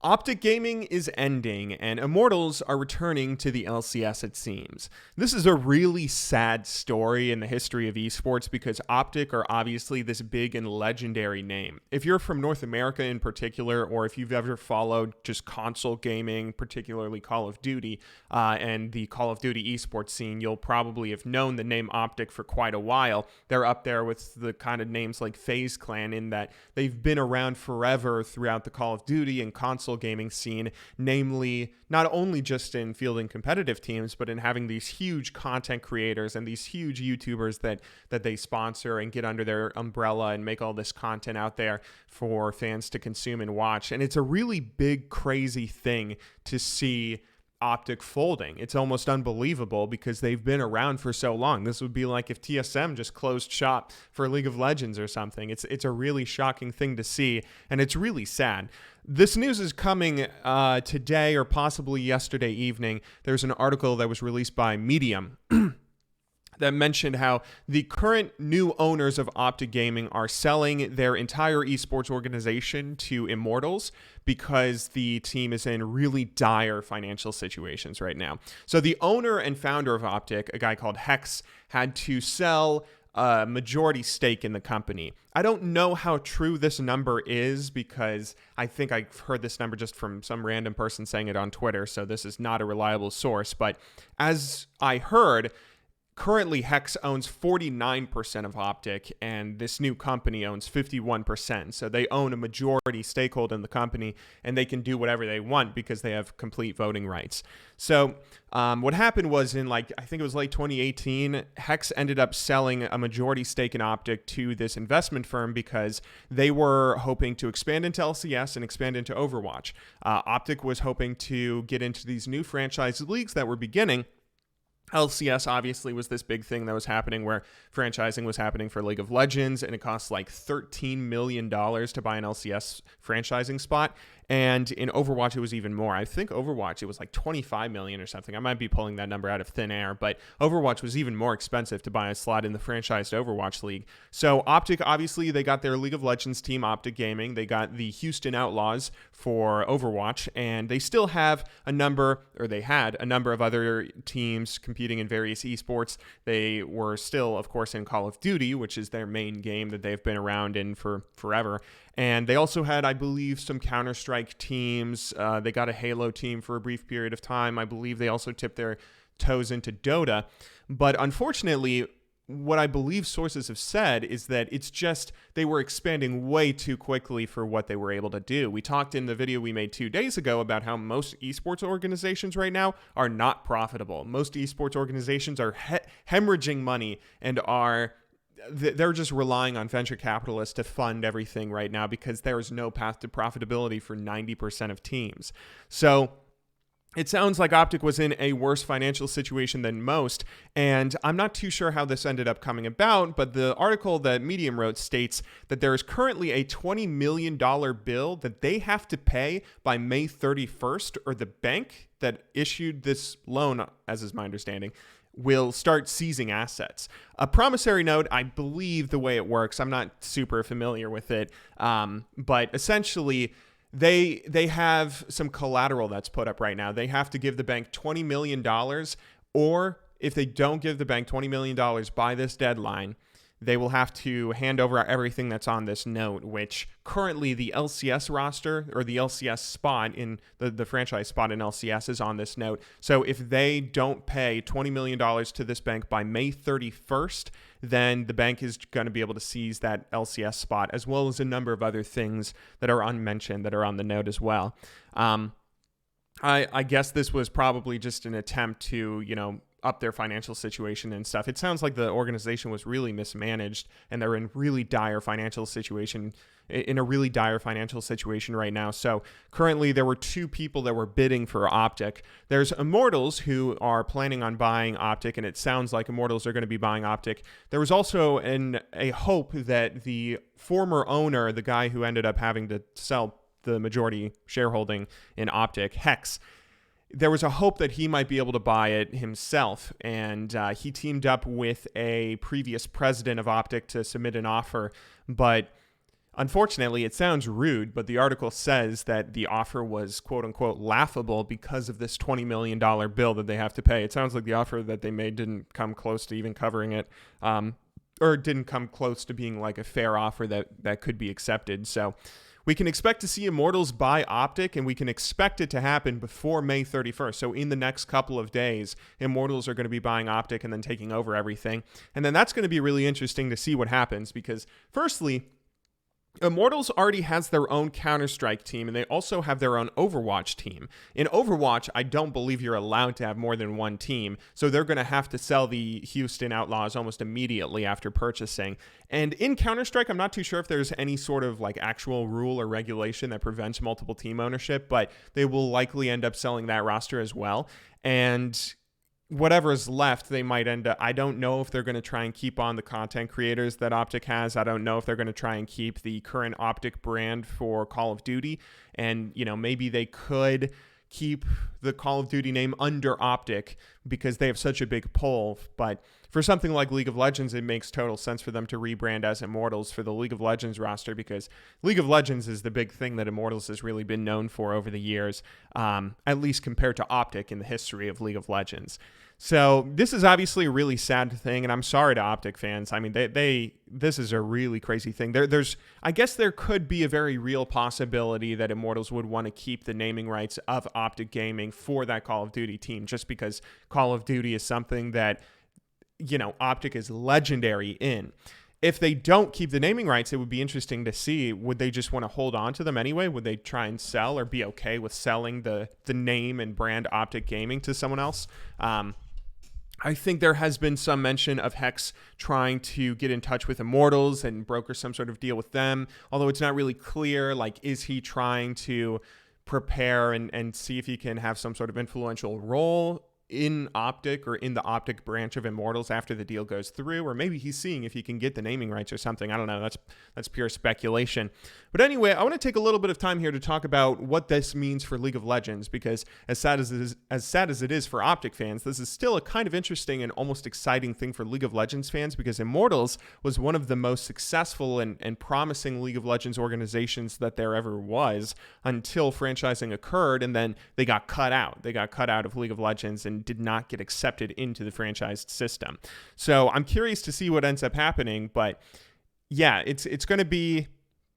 OpTic gaming is ending, and Immortals are returning to the LCS, it seems. This is a really sad story in the history of esports because OpTic are obviously this big and legendary name. If you're from North America in particular, or if you've ever followed just console gaming, particularly Call of Duty, and the Call of Duty esports scene, you'll probably have known the name OpTic for quite a while. They're up there with the kind of names like FaZe Clan in that they've been around forever throughout the Call of Duty and console gaming scene, namely not only just in fielding competitive teams, but in having these huge content creators and these huge YouTubers that they sponsor and get under their umbrella and make all this content out there for fans to consume and watch. And it's a really big, crazy thing to see OpTic folding. It's almost unbelievable because they've been around for so long. This would be like if TSM just closed shop for League of Legends or something. It's a really shocking thing to see, and it's really sad. This news is coming today or possibly yesterday evening. There's an article that was released by Medium that mentioned how the current new owners of OpTic Gaming are selling their entire esports organization to Immortals because the team is in really dire financial situations right now. So the owner and founder of OpTic, a guy called Hex, had to sell a majority stake in the company. I don't know how true this number is because I think I've heard this number just from some random person saying it on Twitter, so this is not a reliable source. But as I heard, currently, Hex owns 49% of OpTic, and this new company owns 51%. So they own a majority stakeholder in the company, and they can do whatever they want because they have complete voting rights. So what happened was I think it was late 2018, Hex ended up selling a majority stake in OpTic to this investment firm because they were hoping to expand into LCS and expand into Overwatch. OpTic was hoping to get into these new franchise leagues that were beginning. LCS obviously was this big thing that was happening where franchising was happening for League of Legends, and it costs like $13 million to buy an LCS franchising spot. And in Overwatch, it was even more. I think Overwatch, it was like $25 million or something. I might be pulling that number out of thin air, but Overwatch was even more expensive to buy a slot in the franchised Overwatch League. So OpTic, obviously, they got their League of Legends team, OpTic Gaming. They got the Houston Outlaws for Overwatch, and they still have they had a number of other teams competing in various esports. They were still, of course, in Call of Duty, which is their main game that they've been around in for forever. And they also had, I believe, some Counter-Strike teams. They got a Halo team for a brief period of time. I believe they also tipped their toes into Dota. But unfortunately, what I believe sources have said is that it's just they were expanding way too quickly for what they were able to do. We talked in the video we made 2 days ago about how most esports organizations right now are not profitable. Most esports organizations are hemorrhaging money and they're just relying on venture capitalists to fund everything right now because there is no path to profitability for 90% of teams. So it sounds like OpTic was in a worse financial situation than most, and I'm not too sure how this ended up coming about, but the article that Medium wrote states that there is currently a $20 million bill that they have to pay by May 31st, or the bank that issued this loan, as is my understanding, will start seizing assets. A promissory note, I believe the way it works, I'm not super familiar with it, but essentially they have some collateral that's put up right now. They have to give the bank $20 million, or if they don't give the bank $20 million by this deadline, they will have to hand over everything that's on this note, which currently the LCS roster or the LCS spot in the franchise spot in LCS is on this note. So if they don't pay $20 million to this bank by May 31st, then the bank is going to be able to seize that LCS spot, as well as a number of other things that are unmentioned that are on the note as well. I guess this was probably just an attempt to, up their financial situation and stuff. It sounds like the organization was really mismanaged and they're in a really dire financial situation right now. So currently there were 2 people that were bidding for OpTic. There's Immortals, who are planning on buying OpTic, and it sounds like Immortals are going to be buying OpTic. There was also a hope that the former owner, the guy who ended up having to sell the majority shareholding in OpTic, Hex, there was a hope that he might be able to buy it himself, and he teamed up with a previous president of OpTic to submit an offer, but unfortunately, it sounds rude, but the article says that the offer was quote unquote laughable because of this $20 million bill that they have to pay. It sounds like the offer that they made didn't come close to even covering it, or didn't come close to being like a fair offer that could be accepted. So we can expect to see Immortals buy OpTic, and we can expect it to happen before May 31st. So in the next couple of days, Immortals are going to be buying OpTic and then taking over everything. And then that's going to be really interesting to see what happens because, firstly, Immortals already has their own Counter-Strike team, and they also have their own Overwatch team. In Overwatch, I don't believe you're allowed to have more than one team, so they're going to have to sell the Houston Outlaws almost immediately after purchasing. And in Counter-Strike, I'm not too sure if there's any sort of like actual rule or regulation that prevents multiple team ownership, but they will likely end up selling that roster as well. And whatever is left, they might end up, I don't know if they're going to try and keep on the content creators that OpTic has. I don't know if they're going to try and keep the current OpTic brand for Call of Duty. And, maybe they could keep the Call of Duty name under OpTic because they have such a big pull. But for something like League of Legends, it makes total sense for them to rebrand as Immortals for the League of Legends roster because League of Legends is the big thing that Immortals has really been known for over the years, at least compared to OpTic in the history of League of Legends. So this is obviously a really sad thing, and I'm sorry to OpTic fans. I mean, this is a really crazy thing. I guess there could be a very real possibility that Immortals would want to keep the naming rights of OpTic Gaming for that Call of Duty team, just because Call of Duty is something that, OpTic is legendary in. If they don't keep the naming rights, it would be interesting to see, would they just want to hold on to them anyway? Would they try and sell or be okay with selling the name and brand OpTic Gaming to someone else? I think there has been some mention of Hex trying to get in touch with Immortals and broker some sort of deal with them, although it's not really clear, like, is he trying to prepare and see if he can have some sort of influential role in OpTic or in the OpTic branch of Immortals after the deal goes through, or maybe he's seeing if he can get the naming rights or something. I don't know. That's pure speculation. But anyway, I want to take a little bit of time here to talk about what this means for League of Legends, because as sad as it is for OpTic fans, this is still a kind of interesting and almost exciting thing for League of Legends fans, because Immortals was one of the most successful and promising League of Legends organizations that there ever was until franchising occurred, and then they got cut out. They got cut out of League of Legends and did not get accepted into the franchised system. So I'm curious to see what ends up happening, but yeah, it's going to be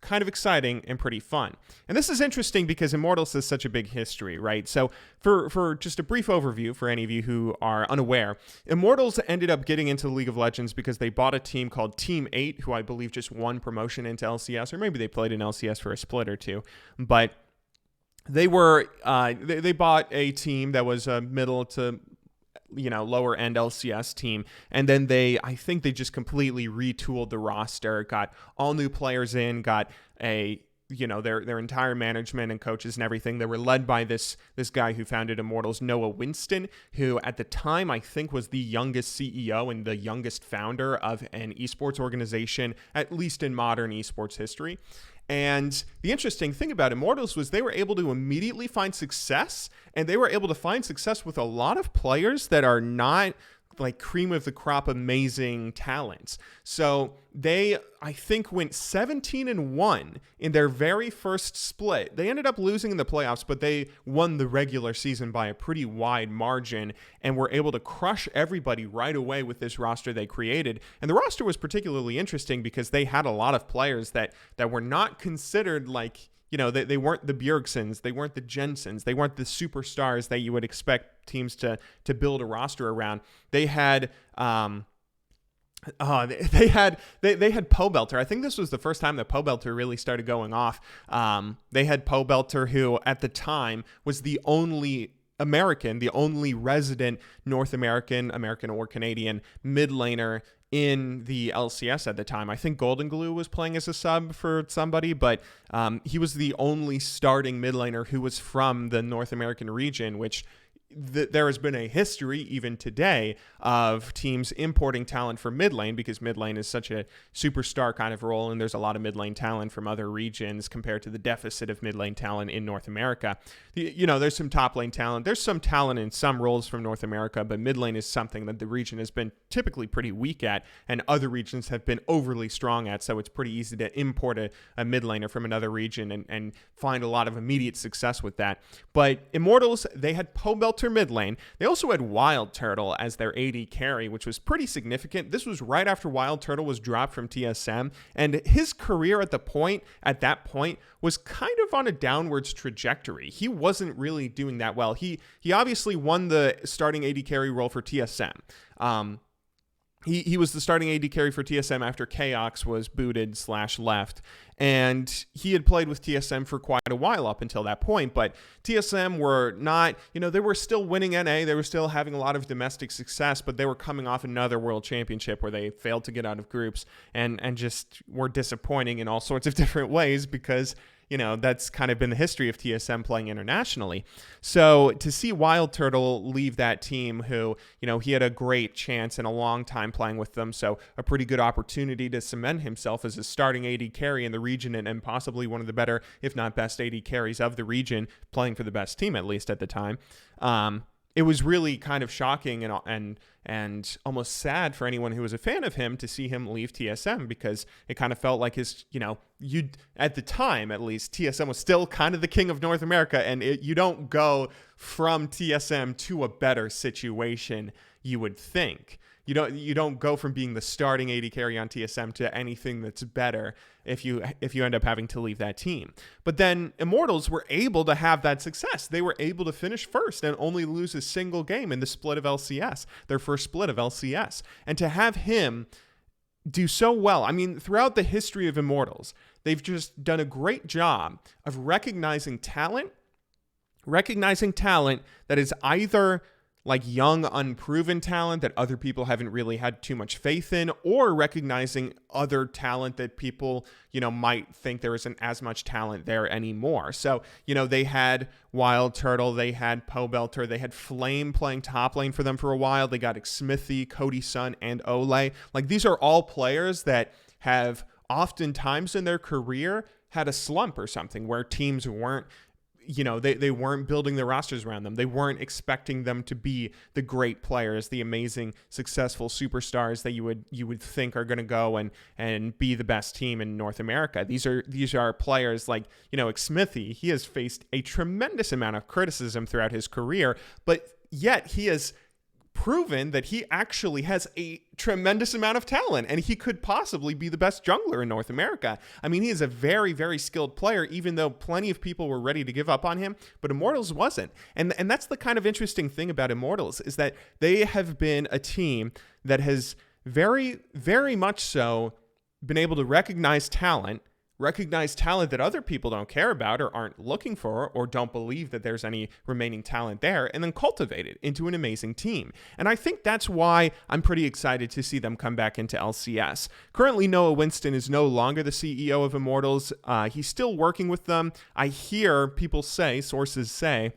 kind of exciting and pretty fun. And this is interesting because Immortals has such a big history, right? So for just a brief overview for any of you who are unaware, Immortals ended up getting into League of Legends because they bought a team called Team 8, who I believe just won promotion into LCS, or maybe they played in LCS for a split or two, but they bought a team that was a middle to lower end LCS team, and then I think they just completely retooled the roster, got all new players in, got their entire management and coaches and everything. They were led by this guy who founded Immortals, Noah Winston, who at the time I think was the youngest CEO and the youngest founder of an esports organization, at least in modern esports history. And the interesting thing about Immortals was they were able to immediately find success, and they were able to find success with a lot of players that are not like cream of the crop amazing talents. So they, I think, went 17-1 in their very first split. They ended up losing in the playoffs, but they won the regular season by a pretty wide margin and were able to crush everybody right away with this roster they created. And the roster was particularly interesting because they had a lot of players that were not considered like, they weren't the Bjergsons, they weren't the Jensens, they weren't the superstars that you would expect teams to build a roster around. They had they had Pobelter. I think this was the first time that Pobelter really started going off. They had Pobelter, who at the time was the only American, the only resident North American or Canadian mid laner in the LCS at the time. I think Golden Glue was playing as a sub for somebody, but he was the only starting mid laner who was from the North American region, which there has been a history even today of teams importing talent from mid lane because mid lane is such a superstar kind of role, and there's a lot of mid lane talent from other regions compared to the deficit of mid lane talent in North America. There's some top lane talent. There's some talent in some roles from North America, but mid lane is something that the region has been typically pretty weak at, and other regions have been overly strong at, so it's pretty easy to import a mid laner from another region and find a lot of immediate success with that. But Immortals, they had Pobelter mid lane. They also had Wild Turtle as their AD carry, which was pretty significant. This was right after Wild Turtle was dropped from TSM, and his career at that point was kind of on a downwards trajectory. He wasn't really doing that well. He obviously won the starting AD carry role for TSM. He was the starting AD carry for TSM after Chaos was booted / left, and he had played with TSM for quite a while up until that point, but TSM were not, they were still winning NA, they were still having a lot of domestic success, but they were coming off another world championship where they failed to get out of groups and just were disappointing in all sorts of different ways because that's kind of been the history of TSM playing internationally. So to see Wild Turtle leave that team who, he had a great chance and a long time playing with them, so a pretty good opportunity to cement himself as a starting AD carry in the region and possibly one of the better, if not best AD carries of the region, playing for the best team, at least at the time. It was really kind of shocking and almost sad for anyone who was a fan of him to see him leave TSM, because it kind of felt like his, at the time at least, TSM was still kind of the king of North America, and you don't go from TSM to a better situation, you would think. You don't go from being the starting AD carry on TSM to anything that's better if you end up having to leave that team. But then Immortals were able to have that success. They were able to finish first and only lose a single game in the split of LCS, their first split of LCS. And to have him do so well, I mean, throughout the history of Immortals, they've just done a great job of recognizing talent that is either like young, unproven talent that other people haven't really had too much faith in, or recognizing other talent that people, might think there isn't as much talent there anymore. So, they had Wild Turtle, they had Pobelter, they had Flame playing top lane for them for a while. They got Xmithie, Cody Sun, and Ole. Like, these are all players that have oftentimes in their career had a slump or something where teams weren't, they weren't building their rosters around them. They weren't expecting them to be the great players, the amazing, successful superstars that you would think are going to go and be the best team in North America. These are players like, Xmithie. He has faced a tremendous amount of criticism throughout his career, but yet he has proven that he actually has a tremendous amount of talent, and he could possibly be the best jungler in North America. I mean, he is a very, very skilled player, even though plenty of people were ready to give up on him, but Immortals wasn't. And that's the kind of interesting thing about Immortals, is that they have been a team that has very, very much so been able to recognize talent that other people don't care about or aren't looking for or don't believe that there's any remaining talent there, and then cultivate it into an amazing team. And I think that's why I'm pretty excited to see them come back into LCS. Currently, Noah Winston is no longer the CEO of Immortals. He's still working with them. I hear sources say,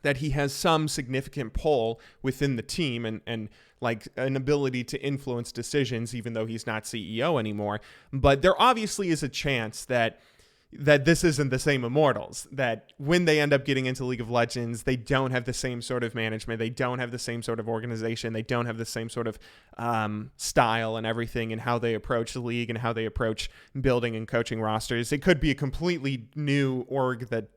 that he has some significant pull within the team and like an ability to influence decisions, even though he's not CEO anymore. But there obviously is a chance that this isn't the same Immortals, that when they end up getting into League of Legends, they don't have the same sort of management, they don't have the same sort of organization, they don't have the same sort of style and everything, and how they approach the league and how they approach building and coaching rosters. It could be a completely new org that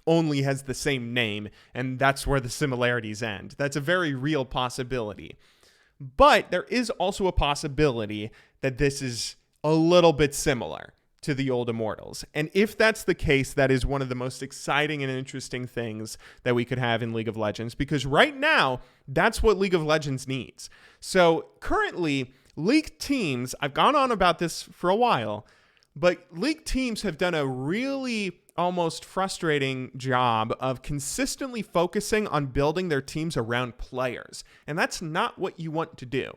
only has the same name, and that's where the similarities end. That's a very real possibility. But there is also a possibility that this is a little bit similar to the old Immortals. And if that's the case, that is one of the most exciting and interesting things that we could have in League of Legends, because right now, that's what League of Legends needs. So currently, League teams, I've gone on about this for a while, but League teams have done a really almost frustrating job of consistently focusing on building their teams around players. And that's not what you want to do.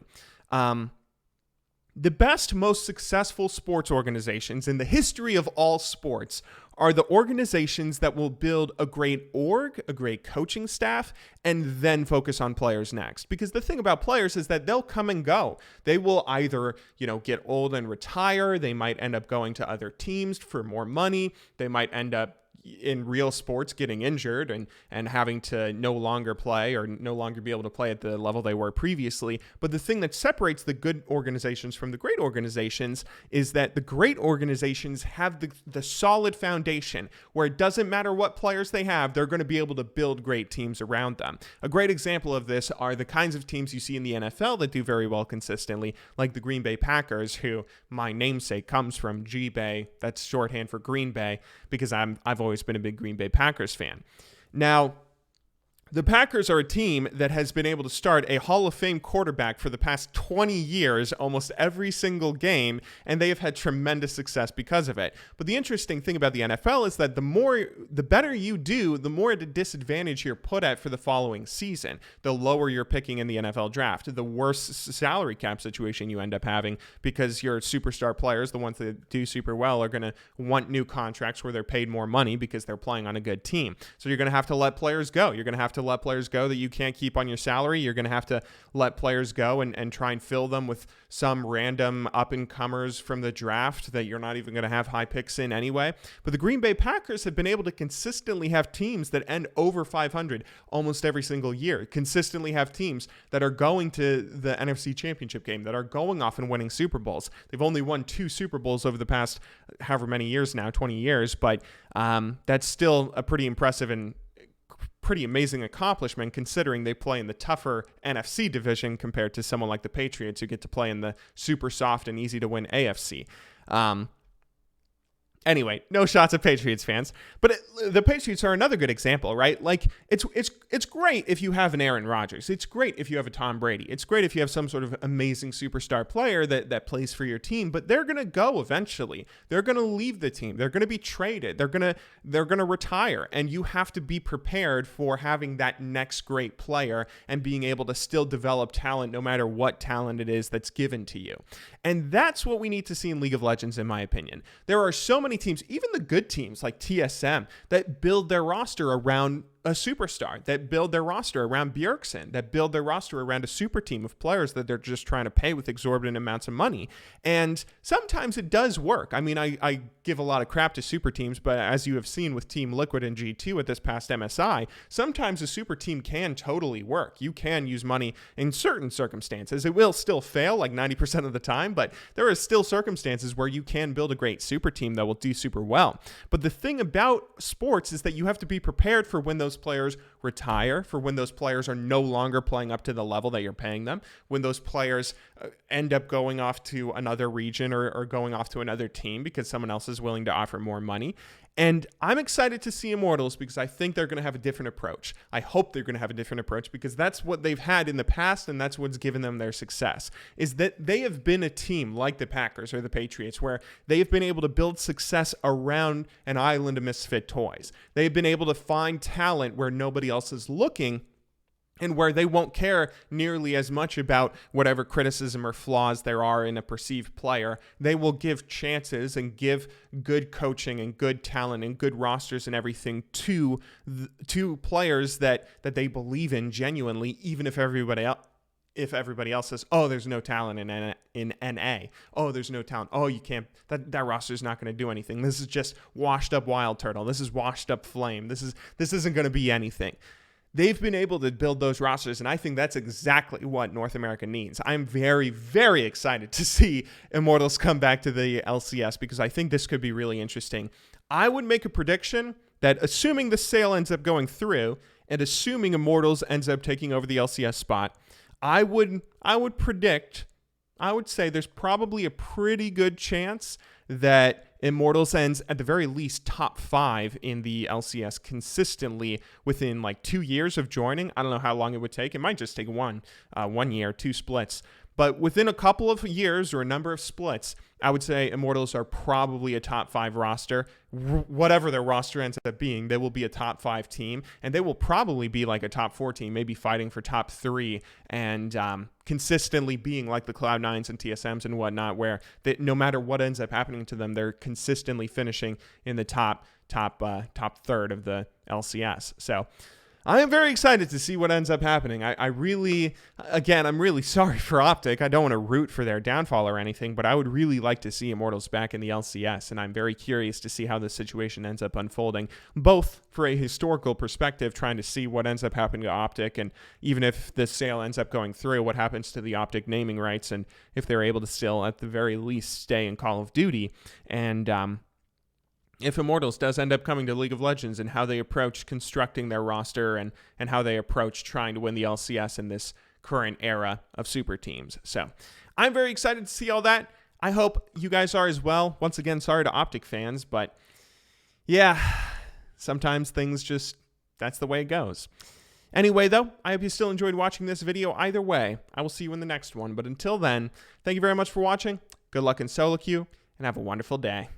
The best, most successful sports organizations in the history of all sports are the organizations that will build a great org, a great coaching staff, and then focus on players next. Because the thing about players is that they'll come and go. They will either, get old and retire. They might end up going to other teams for more money. They might end up in real sports getting injured and having to no longer play or no longer be able to play at the level they were previously. But the thing that separates the good organizations from the great organizations is that the great organizations have the solid foundation where it doesn't matter what players they have, they're going to be able to build great teams around them. A great example of this are the kinds of teams you see in the NFL that do very well consistently, like the Green Bay Packers, who my namesake comes from G-Bay. That's shorthand for Green Bay, because I've always been a big Green Bay Packers fan. Now, the Packers are a team that has been able to start a Hall of Fame quarterback for the past 20 years, almost every single game, and they have had tremendous success because of it. But the interesting thing about the NFL is that the better you do, the more at a disadvantage you're put at for the following season. The lower you're picking in the NFL draft, the worse salary cap situation you end up having, because your superstar players, the ones that do super well, are going to want new contracts where they're paid more money because they're playing on a good team. So you're going to have to let players go. You're going to have to let players go that you can't keep on your salary. You're going to have to let players go and try and fill them with some random up-and-comers from the draft that you're not even going to have high picks in anyway. But the Green Bay Packers have been able to consistently have teams that end over 500 almost every single year, consistently have teams that are going to the NFC Championship game, that are going off and winning Super Bowls. They've only won 2 Super Bowls over the past however many years now, 20 years, but that's still a pretty impressive and pretty amazing accomplishment, considering they play in the tougher NFC division compared to someone like the Patriots, who get to play in the super soft and easy to win AFC. Anyway, no shots at Patriots fans, but the Patriots are another good example, right? Like, it's great if you have an Aaron Rodgers. It's great if you have a Tom Brady. It's great if you have some sort of amazing superstar player that plays for your team, but they're going to go eventually. They're going to leave the team. They're going to be traded. They're going to retire, and you have to be prepared for having that next great player and being able to still develop talent no matter what talent it is that's given to you. And that's what we need to see in League of Legends, in my opinion. There are so many teams, even the good teams like TSM, that build their roster around a superstar, that build their roster around Bjergsen, that build their roster around a super team of players that they're just trying to pay with exorbitant amounts of money. And sometimes it does work. I mean, I give a lot of crap to super teams, but as you have seen with Team Liquid and G2 at this past MSI, sometimes a super team can totally work. You can use money in certain circumstances. It will still fail like 90% of the time, but there are still circumstances where you can build a great super team that will do super well. But the thing about sports is that you have to be prepared for when those players retire, for when those players are no longer playing up to the level that you're paying them, when those players end up going off to another region or going off to another team because someone else is willing to offer more money. And I'm excited to see Immortals because I think they're going to have a different approach. I hope they're going to have a different approach because that's what they've had in the past, and that's what's given them their success, is that they have been a team like the Packers or the Patriots where they have been able to build success around an island of misfit toys. They've been able to find talent where nobody else is looking, and where they won't care nearly as much about whatever criticism or flaws there are in a perceived player. They will give chances and give good coaching and good talent and good rosters and everything to players that they believe in genuinely, even if everybody else says, oh, there's no talent in NA. Oh, there's no talent. Oh, you can't. That roster is not going to do anything. This is just washed up Wild Turtle. This is washed up Flame. This isn't going to be anything. They've been able to build those rosters, and I think that's exactly what North America needs. I'm very, very excited to see Immortals come back to the LCS because I think this could be really interesting. I would make a prediction that, assuming the sale ends up going through and assuming Immortals ends up taking over the LCS spot, I would say there's probably a pretty good chance that Immortals ends at the very least top 5 in the LCS consistently within like 2 years of joining. I don't know how long it would take. It might just take one year, 2 splits. But within a couple of years or a number of splits, I would say Immortals are probably a top 5 roster. Whatever their roster ends up being, they will be a top 5 team, and they will probably be like a top 4 team, maybe fighting for top 3, and consistently being like the Cloud9s and TSMs and whatnot, where no matter what ends up happening to them, they're consistently finishing in the top third of the LCS. So I am very excited to see what ends up happening. I'm really sorry for OpTic. I don't want to root for their downfall or anything, but I would really like to see Immortals back in the LCS, and I'm very curious to see how this situation ends up unfolding, both for a historical perspective, trying to see what ends up happening to OpTic, and even if this sale ends up going through, what happens to the OpTic naming rights, and if they're able to still, at the very least, stay in Call of Duty, and if Immortals does end up coming to League of Legends, and how they approach constructing their roster, and how they approach trying to win the LCS in this current era of super teams. So I'm very excited to see all that. I hope you guys are as well. Once again, sorry to OpTic fans, but yeah, sometimes things just, that's the way it goes. Anyway, though, I hope you still enjoyed watching this video. Either way, I will see you in the next one. But until then, thank you very much for watching. Good luck in solo queue, and have a wonderful day.